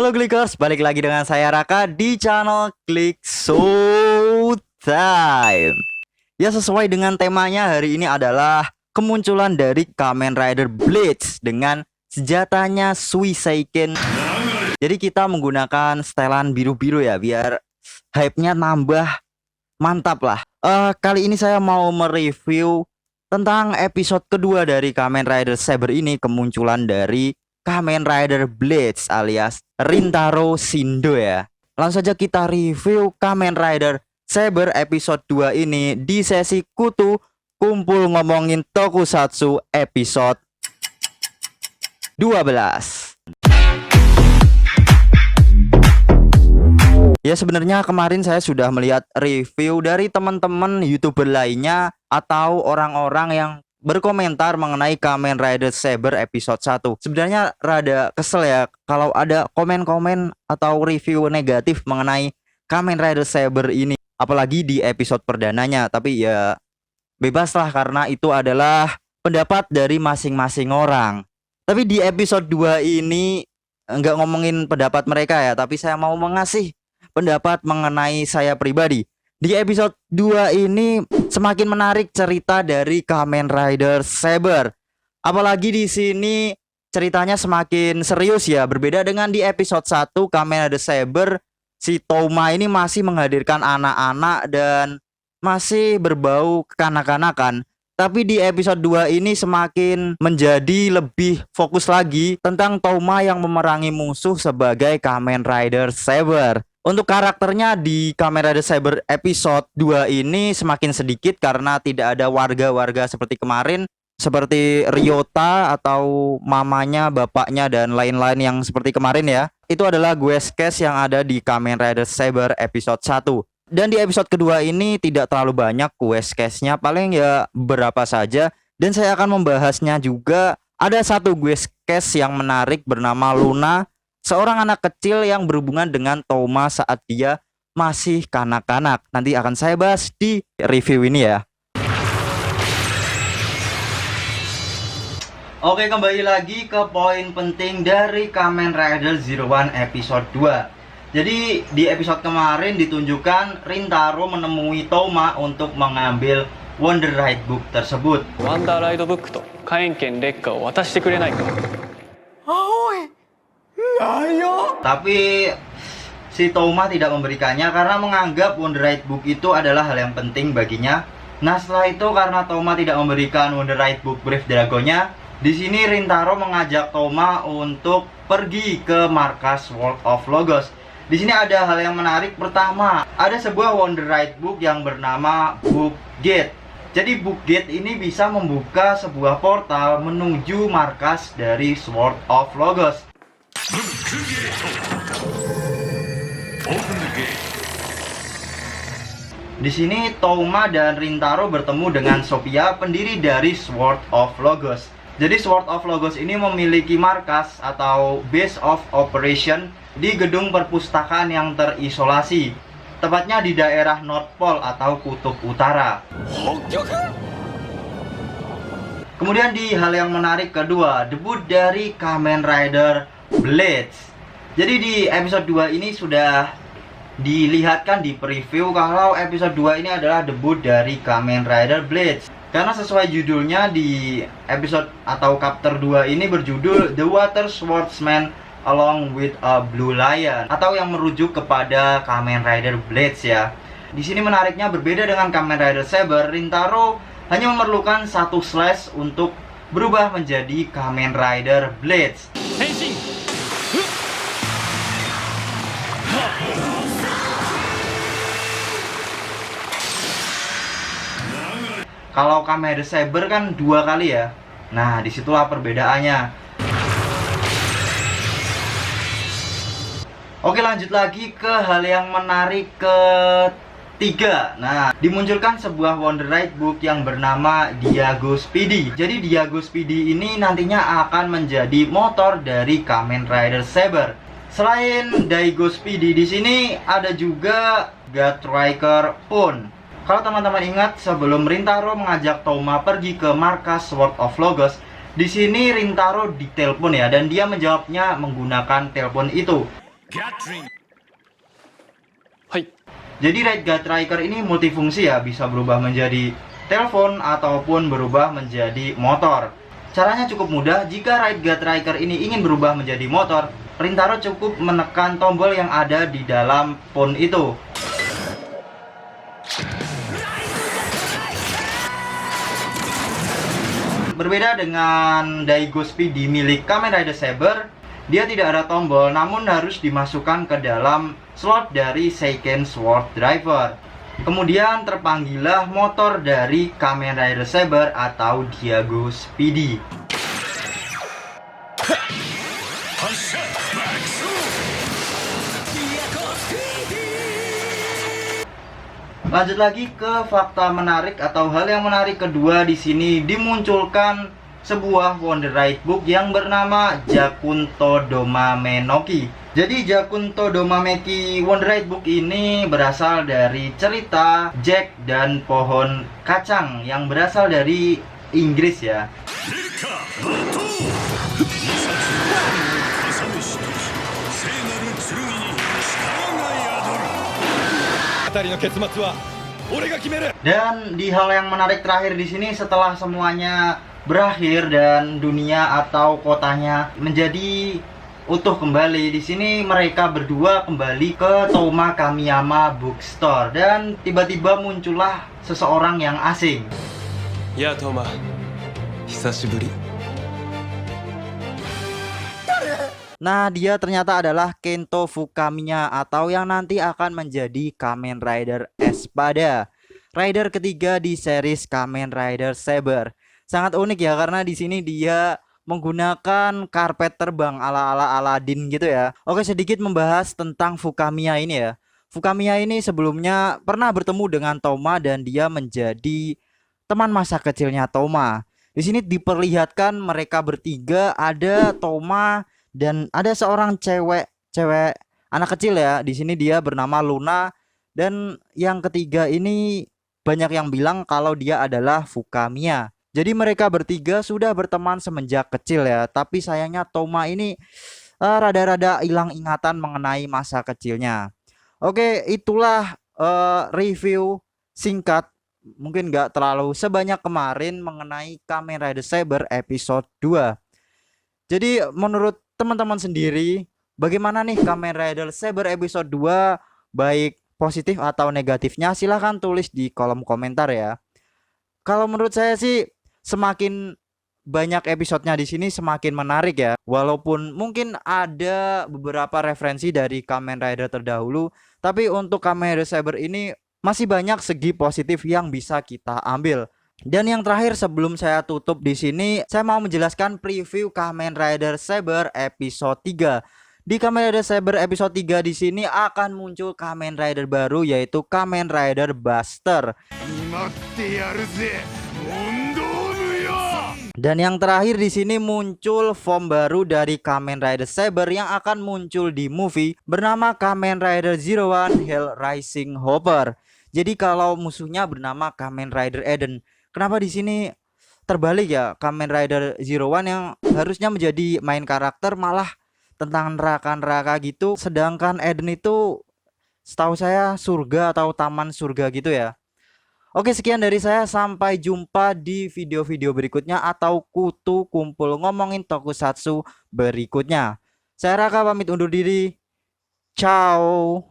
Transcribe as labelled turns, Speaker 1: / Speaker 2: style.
Speaker 1: Halo Clickers, balik lagi dengan saya Raka di channel Click Showtime. Ya, sesuai dengan temanya hari ini adalah kemunculan dari Kamen Rider Bleach dengan senjatanya Suiseiken. Jadi kita menggunakan setelan biru-biru ya, biar hype-nya nambah mantap lah. Kali ini saya mau mereview tentang episode kedua dari Kamen Rider Saber ini, kemunculan dari Kamen Rider Bleach alias Rintaro Shindo ya. Langsung saja kita review Kamen Rider Saber episode 2 ini di sesi Kutu Kumpul Ngomongin Tokusatsu episode 12. Ya, sebenarnya kemarin saya sudah melihat review dari teman-teman YouTuber lainnya atau orang-orang yang berkomentar mengenai Kamen Rider Saber episode 1. Sebenarnya rada kesel ya kalau ada komen-komen atau review negatif mengenai Kamen Rider Saber ini, apalagi di episode perdananya. Tapi ya bebaslah, karena itu adalah pendapat dari masing-masing orang. Tapi di episode 2 ini nggak ngomongin pendapat mereka ya, tapi saya mau mengasih pendapat mengenai saya pribadi. Di episode 2 ini semakin menarik cerita dari Kamen Rider Saber. Apalagi di sini ceritanya semakin serius ya, berbeda dengan di episode 1 Kamen Rider Saber, si Touma ini masih menghadirkan anak-anak dan masih berbau kekanak-kanakan. Tapi di episode 2 ini semakin menjadi lebih fokus lagi tentang Touma yang memerangi musuh sebagai Kamen Rider Saber. Untuk karakternya di Kamen Rider Saber episode 2 ini semakin sedikit karena tidak ada warga-warga seperti kemarin, seperti Ryota atau mamanya, bapaknya, dan lain-lain yang seperti kemarin ya. Itu adalah guest cast yang ada di Kamen Rider Saber episode 1. Dan di episode kedua ini tidak terlalu banyak quest case-nya, paling ya berapa saja. Dan saya akan membahasnya juga. Ada satu quest case yang menarik bernama Luna, seorang anak kecil yang berhubungan dengan Touma saat dia masih kanak-kanak. Nanti akan saya bahas di review ini ya. Oke, kembali lagi ke poin penting dari Kamen Rider Zero One episode 2. Jadi di episode kemarin ditunjukkan Rintaro menemui Touma untuk mengambil Wonder Ride Book tersebut.
Speaker 2: Wonder Ride Book to kaenken rekka wo watashite kurenai ka?
Speaker 1: Tapi si Touma tidak memberikannya karena menganggap Wonder Ride Book itu adalah hal yang penting baginya. Nah, setelah itu karena Touma tidak memberikan Wonder Ride Book Brave Dragonnya, di sini Rintaro mengajak Touma untuk pergi ke markas World of Logos. Di sini ada hal yang menarik. Pertama, ada sebuah Wonder Ride Book yang bernama Book Gate. Jadi Book Gate ini bisa membuka sebuah portal menuju markas dari World of Logos. Di sini Touma dan Rintaro bertemu dengan Sophia, pendiri dari Sword of Logos. Jadi Sword of Logos ini memiliki markas atau base of operation di gedung perpustakaan yang terisolasi, tepatnya di daerah North Pole atau Kutub Utara. Kemudian di hal yang menarik kedua, debut dari Kamen Rider Bleach. Jadi di episode 2 ini sudah dilihatkan di preview kalau episode 2 ini adalah debut dari Kamen Rider Bleach. Karena sesuai judulnya di episode atau chapter 2 ini berjudul The Water Swordsman Along with a Blue Lion, atau yang merujuk kepada Kamen Rider Bleach ya. Di sini menariknya, berbeda dengan Kamen Rider Saber, Rintaro hanya memerlukan satu slash untuk berubah menjadi Kamen Rider Bleach.
Speaker 2: Henshin!
Speaker 1: Kalau Kamen Rider Saber kan 2 kali ya. Nah, disitulah perbedaannya. Oke, lanjut lagi ke hal yang menarik ketiga. Nah, dimunculkan sebuah Wonder Ride Book yang bernama Diago Speedy. Jadi Diago Speedy ini nantinya akan menjadi motor dari Kamen Rider Saber. Selain Daigo Speedy, di sini ada juga God Striker Pun. Kalau teman-teman ingat, sebelum Rintaro mengajak Touma pergi ke markas Sword of Logos, di sini Rintaro ditelepon ya, dan dia menjawabnya menggunakan telepon itu.
Speaker 2: はい。
Speaker 1: Jadi Right Guard Striker ini multifungsi ya, bisa berubah menjadi telepon ataupun berubah menjadi motor. Caranya cukup mudah. Jika Right Guard Striker ini ingin berubah menjadi motor, Rintaro cukup menekan tombol yang ada di dalam phone itu. Berbeda dengan Daigo Speedy milik Kamen Rider Saber, dia tidak ada tombol namun harus dimasukkan ke dalam slot dari Seiken Sword Driver. Kemudian terpanggillah motor dari Kamen Rider Saber atau Daigo Speedy. Lanjut lagi ke fakta menarik atau hal yang menarik kedua, di sini dimunculkan sebuah Wonder Ride book yang bernama Jakunto Domame Noki. Jadi Jakunto Domameki Wonder Ride book ini berasal dari cerita Jack dan pohon kacang yang berasal dari Inggris ya.
Speaker 3: 語りの結末は俺が決める。
Speaker 1: Dan di hal yang menarik terakhir di sini, setelah semuanya berakhir dan dunia atau kotanya menjadi utuh kembali, di sini mereka berdua kembali ke Toma Kamiyama Bookstore dan tiba-tiba muncullah seseorang yang asing.
Speaker 3: やあトーマ、久しぶり。
Speaker 1: Nah, dia ternyata adalah Kento Fukamiya atau yang nanti akan menjadi Kamen Rider Espada, rider ketiga di series Kamen Rider Saber. Sangat unik ya, karena di sini dia menggunakan karpet terbang ala-ala Aladdin gitu ya. Oke, sedikit membahas tentang Fukamiya ini ya. Fukamiya ini sebelumnya pernah bertemu dengan Toma dan dia menjadi teman masa kecilnya Toma. Di sini diperlihatkan mereka bertiga, ada Toma dan ada seorang cewek anak kecil ya. Di sini dia bernama Luna, dan yang ketiga ini banyak yang bilang kalau dia adalah Fukamiya. Jadi mereka bertiga sudah berteman semenjak kecil ya. Tapi sayangnya Toma ini rada-rada hilang ingatan mengenai masa kecilnya. Oke, itulah review singkat, mungkin gak terlalu sebanyak kemarin, mengenai Kamen Rider Saber episode 2. Jadi menurut teman-teman sendiri, bagaimana nih Kamen Rider Saber episode 2, baik positif atau negatifnya? Silahkan tulis di kolom komentar ya. Kalau menurut saya sih semakin banyak episodenya di sini semakin menarik ya. Walaupun mungkin ada beberapa referensi dari Kamen Rider terdahulu, tapi untuk Kamen Rider Saber ini masih banyak segi positif yang bisa kita ambil. Dan yang terakhir sebelum saya tutup di sini, saya mau menjelaskan preview Kamen Rider Saber episode 3. Di Kamen Rider Saber episode 3 di sini akan muncul Kamen Rider baru, yaitu Kamen Rider Buster. Dan yang terakhir di sini muncul form baru dari Kamen Rider Saber yang akan muncul di movie bernama Kamen Rider Zero One Hell Rising Hopper. Jadi kalau musuhnya bernama Kamen Rider Eden, kenapa di sini terbalik ya? Kamen Rider Zero One yang harusnya menjadi main karakter malah tentang neraka-neraka gitu, sedangkan Eden itu setahu saya surga atau taman surga gitu ya. Oke, sekian dari saya, sampai jumpa di video-video berikutnya atau kutu kumpul ngomongin tokusatsu berikutnya. Saya Raka pamit undur diri. Ciao.